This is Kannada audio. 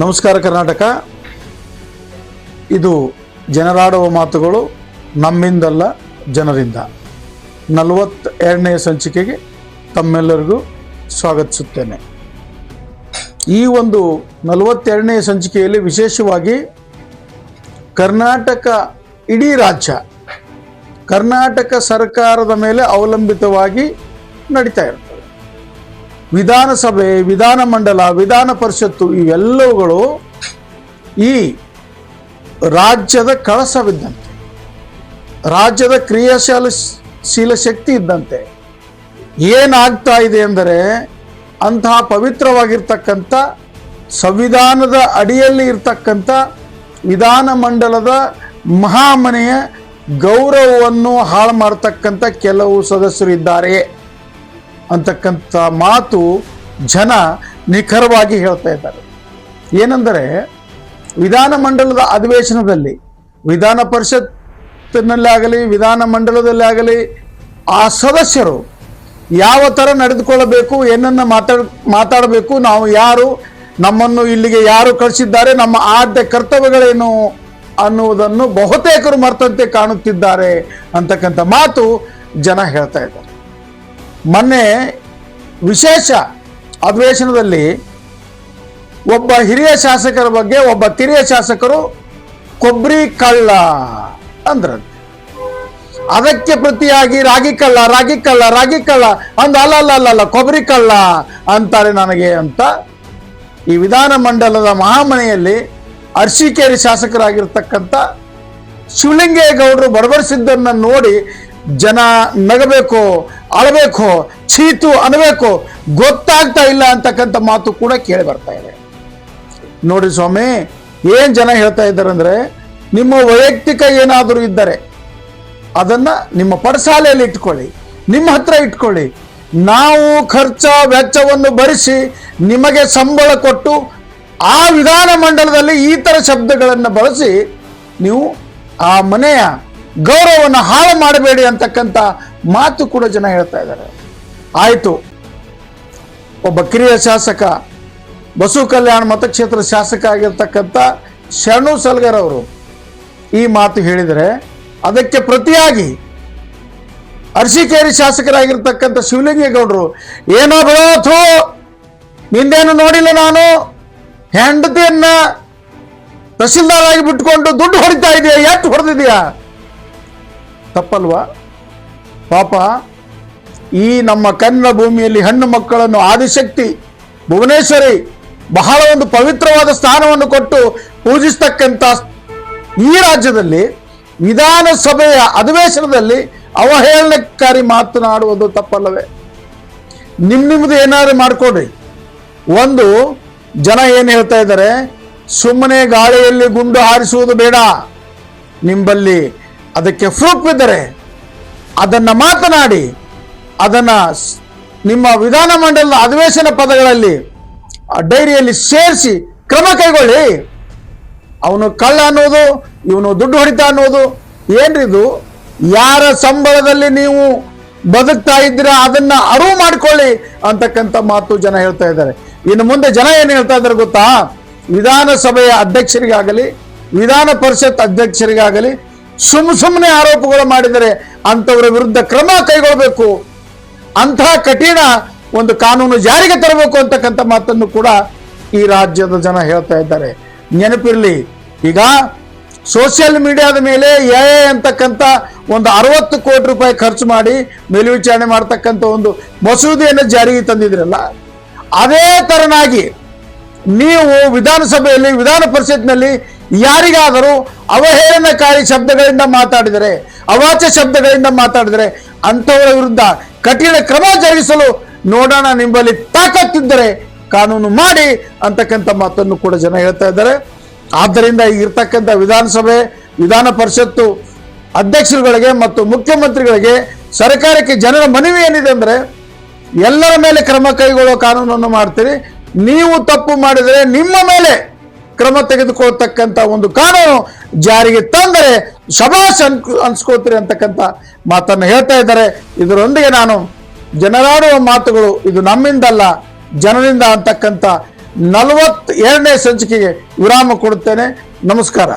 ನಮಸ್ಕಾರ ಕರ್ನಾಟಕ. ಇದು ಜನರಾಡುವ ಮಾತುಗಳು ನಮ್ಮಿಂದಲ್ಲ ಜನರಿಂದ 42ನೇ ಸಂಚಿಕೆಗೆ ತಮ್ಮೆಲ್ಲರಿಗೂ ಸ್ವಾಗತಿಸುತ್ತೇನೆ. ಈ ಒಂದು 42ನೇ ಸಂಚಿಕೆಯಲ್ಲಿ ವಿಶೇಷವಾಗಿ ಕರ್ನಾಟಕ, ಇಡೀ ರಾಜ್ಯ ಕರ್ನಾಟಕ ಸರ್ಕಾರದ ಮೇಲೆ ಅವಲಂಬಿತವಾಗಿ ನಡೀತಾ ಇರ್ತದೆ. ವಿಧಾನಸಭೆ, ವಿಧಾನಮಂಡಲ, ವಿಧಾನ ಪರಿಷತ್ತು ಇವೆಲ್ಲವುಗಳು ಈ ರಾಜ್ಯದ ಕಳಸವಿದ್ದಂತೆ, ರಾಜ್ಯದ ಕ್ರಿಯಾಶೀಲ ಶಕ್ತಿ ಇದ್ದಂತೆ. ಏನಾಗ್ತಾ ಇದೆ ಅಂದರೆ, ಅಂತಹ ಪವಿತ್ರವಾಗಿರ್ತಕ್ಕಂಥ ಸಂವಿಧಾನದ ಅಡಿಯಲ್ಲಿ ಇರ್ತಕ್ಕಂಥ ವಿಧಾನಮಂಡಲದ ಮಹಾಮನೆಯ ಗೌರವವನ್ನು ಹಾಳು ಮಾಡತಕ್ಕಂಥ ಕೆಲವು ಸದಸ್ಯರು ಇದ್ದಾರೆ ಅಂತಕ್ಕಂಥ ಮಾತು ಜನ ನಿಖರವಾಗಿ ಹೇಳ್ತಾ ಇದ್ದಾರೆ. ಏನೆಂದರೆ, ವಿಧಾನಮಂಡಲದ ಅಧಿವೇಶನದಲ್ಲಿ, ವಿಧಾನ ಪರಿಷತ್ತಿನಲ್ಲಿ ಆಗಲಿ ವಿಧಾನಮಂಡಲದಲ್ಲಿ ಆಗಲಿ ಆ ಸದಸ್ಯರು ಯಾವ ಥರ ನಡೆದುಕೊಳ್ಳಬೇಕು, ಏನನ್ನು ಮಾತಾಡಬೇಕು, ನಾವು ಯಾರು, ನಮ್ಮನ್ನು ಇಲ್ಲಿಗೆ ಯಾರು ಕಳಿಸಿದ್ದಾರೆ, ನಮ್ಮ ಆದ್ಯ ಕರ್ತವ್ಯಗಳೇನು ಅನ್ನುವುದನ್ನು ಬಹುತೇಕರು ಮರ್ತಂತೆ ಕಾಣುತ್ತಿದ್ದಾರೆ ಅಂತಕ್ಕಂಥ ಮಾತು ಜನ ಹೇಳ್ತಾ ಇದ್ದಾರೆ. ಮೊನ್ನೆ ವಿಶೇಷ ಅಧಿವೇಶನದಲ್ಲಿ ಒಬ್ಬ ಹಿರಿಯ ಶಾಸಕರ ಬಗ್ಗೆ ಒಬ್ಬ ಕಿರಿಯ ಶಾಸಕರು ಕೊಬ್ಬರಿ ಕಳ್ಳ ಅಂದ್ರಂತೆ. ಅದಕ್ಕೆ ಪ್ರತಿಯಾಗಿ ರಾಗಿ ಕಳ್ಳ ಅಂದ ಅಲ್ಲ ಕೊಬ್ಬರಿ ಕಳ್ಳ ಅಂತಾರೆ ನನಗೆ ಅಂತ ಈ ವಿಧಾನಮಂಡಲದ ಮಹಾಮನೆಯಲ್ಲಿ ಅರಸೀಕೆರೆ ಶಾಸಕರಾಗಿರ್ತಕ್ಕಂಥ ಶಿವಲಿಂಗೇಗೌಡರು ಬಡಬಡಿಸಿದ್ದನ್ನು ನೋಡಿ ಜನ ನಗಬೇಕು, ಅಳಬೇಕು, ಚೀತು ಅನ್ನಬೇಕು, ಗೊತ್ತಾಗ್ತಾ ಇಲ್ಲ ಅಂತಕ್ಕಂಥ ಮಾತು ಕೂಡ ಕೇಳಿ ಬರ್ತಾ ಇದೆ. ನೋಡಿ ಸ್ವಾಮಿ, ಏನ್ ಜನ ಹೇಳ್ತಾ ಇದ್ದಾರೆ ಅಂದ್ರೆ, ನಿಮ್ಮ ವೈಯಕ್ತಿಕ ಏನಾದರೂ ಇದ್ದರೆ ಅದನ್ನ ನಿಮ್ಮ ಪಡಸಾಲೆಯಲ್ಲಿ ಇಟ್ಕೊಳ್ಳಿ, ನಿಮ್ಮ ಹತ್ರ ಇಟ್ಕೊಳ್ಳಿ. ನಾವು ಖರ್ಚ ವೆಚ್ಚವನ್ನು ಭರಿಸಿ ನಿಮಗೆ ಸಂಬಳ ಕೊಟ್ಟು ಆ ವಿಧಾನಮಂಡಲದಲ್ಲಿ ಈ ಥರ ಶಬ್ದಗಳನ್ನು ಬಳಸಿ ನೀವು ಆ ಮನೆಯ ಗೌರವವನ್ನು ಹಾಳು ಮಾಡಬೇಡಿ ಅಂತಕ್ಕಂಥ ಮಾತು ಕೂಡ ಜನ ಹೇಳ್ತಾ ಇದ್ದಾರೆ. ಆಯಿತು, ಒಬ್ಬ ಕಿರಿಯ ಶಾಸಕ, ಬಸವ ಕಲ್ಯಾಣ ಮತಕ್ಷೇತ್ರ ಶಾಸಕ ಆಗಿರ್ತಕ್ಕಂಥ ಶರಣು ಸಲ್ಗರ್ ಅವರು ಈ ಮಾತು ಹೇಳಿದರೆ, ಅದಕ್ಕೆ ಪ್ರತಿಯಾಗಿ ಅರಸೀಕೆರೆ ಶಾಸಕರಾಗಿರ್ತಕ್ಕಂಥ ಶಿವಲಿಂಗೇಗೌಡರು ಏನೋ ಬಿಡೋಥೋ, ನಿಂದೇನು ನೋಡಿಲ್ಲ, ನಾನು ಹೆಂಡತಿಯನ್ನ ತಹಸೀಲ್ದಾರ್ ಆಗಿ ಬಿಟ್ಕೊಂಡು ದುಡ್ಡು ಹೊಡಿತಾ ಇದೆಯಾ, ಎಷ್ಟು ಹೊಡೆದಿದೆಯಾ? ತಪ್ಪಲ್ವಾ? ಪಾಪ ಈ ನಮ್ಮ ಕನ್ನಡ ಭೂಮಿಯಲ್ಲಿ ಹೆಣ್ಣು ಮಕ್ಕಳನ್ನು ಆದಿಶಕ್ತಿ ಭುವನೇಶ್ವರಿ ಬಹಳ ಒಂದು ಪವಿತ್ರವಾದ ಸ್ಥಾನವನ್ನು ಕೊಟ್ಟು ಪೂಜಿಸ್ತಕ್ಕಂಥ ಈ ರಾಜ್ಯದಲ್ಲಿ ವಿಧಾನಸಭೆಯ ಅಧಿವೇಶನದಲ್ಲಿ ಅವಹೇಳನಕಾರಿ ಮಾತನಾಡುವುದು ತಪ್ಪಲ್ಲವೇ? ನಿಮ್ಮದು ಏನಾದ್ರು ಮಾಡ್ಕೊಡ್ರಿ. ಒಂದು ಜನ ಏನು ಹೇಳ್ತಾ ಇದ್ದಾರೆ, ಸುಮ್ಮನೆ ಗಾಳಿಯಲ್ಲಿ ಗುಂಡು ಹಾರಿಸುವುದು ಬೇಡ, ನಿಂಬಲ್ಲಿ ಅದಕ್ಕೆ ಪ್ರೂಫ್ ಇದ್ದರೆ ಅದನ್ನು ಮಾತನಾಡಿ, ಅದನ್ನು ನಿಮ್ಮ ವಿಧಾನಮಂಡಲದ ಅಧಿವೇಶನ ಪದಗಳಲ್ಲಿ ಡೈರಿಯಲ್ಲಿ ಸೇರಿಸಿ ಕ್ರಮ ಕೈಗೊಳ್ಳಿ. ಅವನು ಕಳ್ಳ ಅನ್ನೋದು, ಇವನು ದುಡ್ಡು ಹೊಡಿತಾ ಅನ್ನೋದು ಏನ್ರಿದು? ಯಾರ ಸಂಬಳದಲ್ಲಿ ನೀವು ಬದುಕ್ತಾ ಇದ್ದೀರಾ ಅದನ್ನ ಅರಿವು ಮಾಡಿಕೊಳ್ಳಿ ಅಂತಕ್ಕಂಥ ಮಾತು ಜನ ಹೇಳ್ತಾ ಇದ್ದಾರೆ. ಇನ್ನು ಮುಂದೆ ಜನ ಏನು ಹೇಳ್ತಾ ಇದ್ದಾರೆ ಗೊತ್ತಾ? ವಿಧಾನಸಭೆಯ ಅಧ್ಯಕ್ಷರಿಗಾಗಲಿ ವಿಧಾನ ಪರಿಷತ್ ಅಧ್ಯಕ್ಷರಿಗಾಗಲಿ ಸುಮ್ಮನೆ ಆರೋಪಗಳು ಮಾಡಿದರೆ ಅಂಥವರ ವಿರುದ್ಧ ಕ್ರಮ ಕೈಗೊಳ್ಳಬೇಕು, ಅಂತಹ ಕಠಿಣ ಒಂದು ಕಾನೂನು ಜಾರಿಗೆ ತರಬೇಕು ಅಂತಕ್ಕಂಥ ಮಾತನ್ನು ಕೂಡ ಈ ರಾಜ್ಯದ ಜನ ಹೇಳ್ತಾ ಇದ್ದಾರೆ. ನೆನಪಿರಲಿ, ಈಗ ಸೋಷಿಯಲ್ ಮೀಡಿಯಾದ ಮೇಲೆ ಎ ಅಂತಕ್ಕಂಥ ಒಂದು 60 ಕೋಟಿ ರೂಪಾಯಿ ಖರ್ಚು ಮಾಡಿ ಮೇಲ್ವಿಚಾರಣೆ ಮಾಡ್ತಕ್ಕಂಥ ಒಂದು ಮಸೂದೆಯನ್ನು ಜಾರಿಗೆ ತಂದಿದ್ರಲ್ಲ, ಅದೇ ತರನಾಗಿ ನೀವು ವಿಧಾನಸಭೆಯಲ್ಲಿ ವಿಧಾನ ಪರಿಷತ್ನಲ್ಲಿ ಯಾರಿಗಾದರೂ ಅವಹೇಳನಕಾರಿ ಶಬ್ದಗಳಿಂದ ಮಾತಾಡಿದರೆ, ಅವಾಚ್ಯ ಶಬ್ದಗಳಿಂದ ಮಾತಾಡಿದರೆ ಅಂಥವರ ವಿರುದ್ಧ ಕಠಿಣ ಕ್ರಮ ಜರುಗಿಸಲು ನೋಡೋಣ, ನಿಮ್ಮಲ್ಲಿ ತಾಕತ್ತಿದ್ದರೆ ಕಾನೂನು ಮಾಡಿ ಅಂತಕ್ಕಂಥ ಮಾತನ್ನು ಕೂಡ ಜನ ಹೇಳ್ತಾ ಇದ್ದಾರೆ. ಆದ್ದರಿಂದ ಇರ್ತಕ್ಕಂಥ ವಿಧಾನಸಭೆ ವಿಧಾನ ಪರಿಷತ್ತು ಅಧ್ಯಕ್ಷರುಗಳಿಗೆ ಮತ್ತು ಮುಖ್ಯಮಂತ್ರಿಗಳಿಗೆ ಸರ್ಕಾರಕ್ಕೆ ಜನರ ಮನವಿ ಏನಿದೆ ಅಂದರೆ, ಎಲ್ಲರ ಮೇಲೆ ಕ್ರಮ ಕೈಗೊಳ್ಳೋ ಕಾನೂನನ್ನು ಮಾಡ್ತೀರಿ, ನೀವು ತಪ್ಪು ಮಾಡಿದರೆ ನಿಮ್ಮ ಮೇಲೆ ಕ್ರಮ ತೆಗೆದುಕೊಳ್ತಕ್ಕಂಥ ಒಂದು ಕಾನೂನು ಜಾರಿಗೆ ತಂದರೆ ಶಬಾಷ್ ಅನ್ಸ್ಕೋತೀರಿ ಅಂತಕ್ಕಂಥ ಮಾತನ್ನು ಹೇಳ್ತಾ ಇದ್ದಾರೆ. ಇದರೊಂದಿಗೆ ನಾನು ಜನರಾಡುವ ಮಾತುಗಳು ಇದು ನಮ್ಮಿಂದಲ್ಲ ಜನರಿಂದ ಅಂತಕ್ಕಂಥ 42ನೇ ಸಂಚಿಕೆಗೆ ವಿರಾಮ ಕೊಡುತ್ತೇನೆ. ನಮಸ್ಕಾರ.